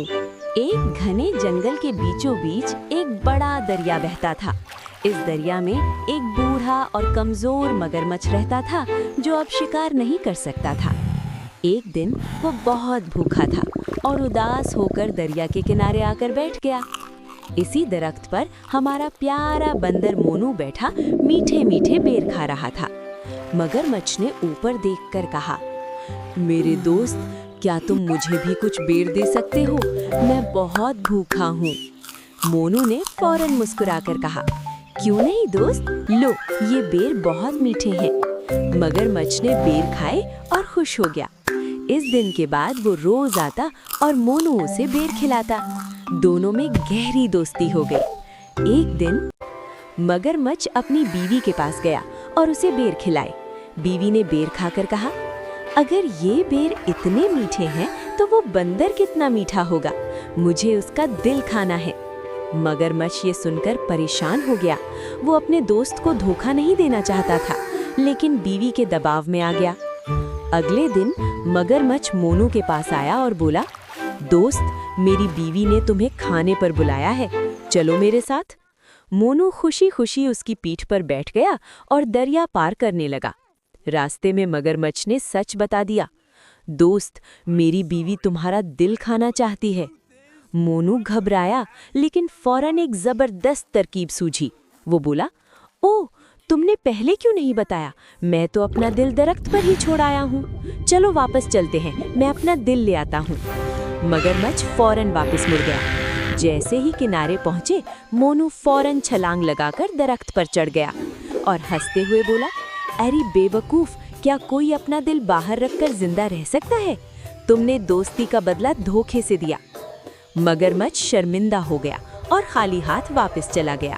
एक घने जंगल के बीचों बीच एक बड़ा दरिया बहता था। इस दरिया में एक बूढ़ा और कमजोर मगरमच्छ रहता था जो अब शिकार नहीं कर सकता था। एक दिन वो बहुत भूखा था और उदास होकर दरिया के किनारे आकर बैठ गया। इसी दरख्त पर हमारा प्यारा बंदर मोनू बैठा मीठे मीठे बेर खा रहा था। मगरमच्छ ने ऊपर देखकर कहा, मेरे दोस्त, क्या तुम मुझे भी कुछ बेर दे सकते हो? मैं बहुत भूखा हूँ। मोनू ने फौरन मुस्कुराकर कहा, क्यों नहीं दोस्त, लो, ये बेर बहुत मीठे हैं। मगरमच्छ ने बेर खाए और खुश हो गया। इस दिन के बाद वो रोज आता और मोनू उसे बेर खिलाता। दोनों में गहरी दोस्ती हो गई। एक दिन मगरमच्छ अपनी बीवी के पास गया और उसे बेर खिलाए। बीवी ने बेर खाकर कहा, अगर ये बेर इतने मीठे हैं तो वो बंदर कितना मीठा होगा। मुझे उसका दिल खाना है। मगरमच्छ ये सुनकर परेशान हो गया। वो अपने दोस्त को धोखा नहीं देना चाहता था, लेकिन बीवी के दबाव में आ गया। अगले दिन मगरमच्छ मोनू के पास आया और बोला, दोस्त, मेरी बीवी ने तुम्हें खाने पर बुलाया है, चलो मेरे साथ। मोनू खुशी खुशी उसकी पीठ पर बैठ गया और दरिया पार करने लगा। रास्ते में मगरमच्छ ने सच बता दिया, दोस्त, मेरी बीवी तुम्हारा दिल खाना चाहती है। मोनू घबराया, लेकिन फौरन एक जबरदस्त तरकीब सूझी। वो बोला, ओह, तुमने पहले क्यों नहीं बताया? मैं तो अपना दिल दरख्त पर ही छोड़ आया हूँ। चलो वापस चलते हैं, मैं अपना दिल ले आता हूँ। मगरमच्छ फौरन वापस मुड़ गया। जैसे ही किनारे पहुँचे, मोनू फौरन छलांग लगाकर दरख्त पर चढ़ गया और हंसते हुए बोला, अरे बेवकूफ, क्या कोई अपना दिल बाहर रखकर जिंदा रह सकता है? तुमने दोस्ती का बदला धोखे से दिया। मगरमच्छ शर्मिंदा हो गया और खाली हाथ वापस चला गया।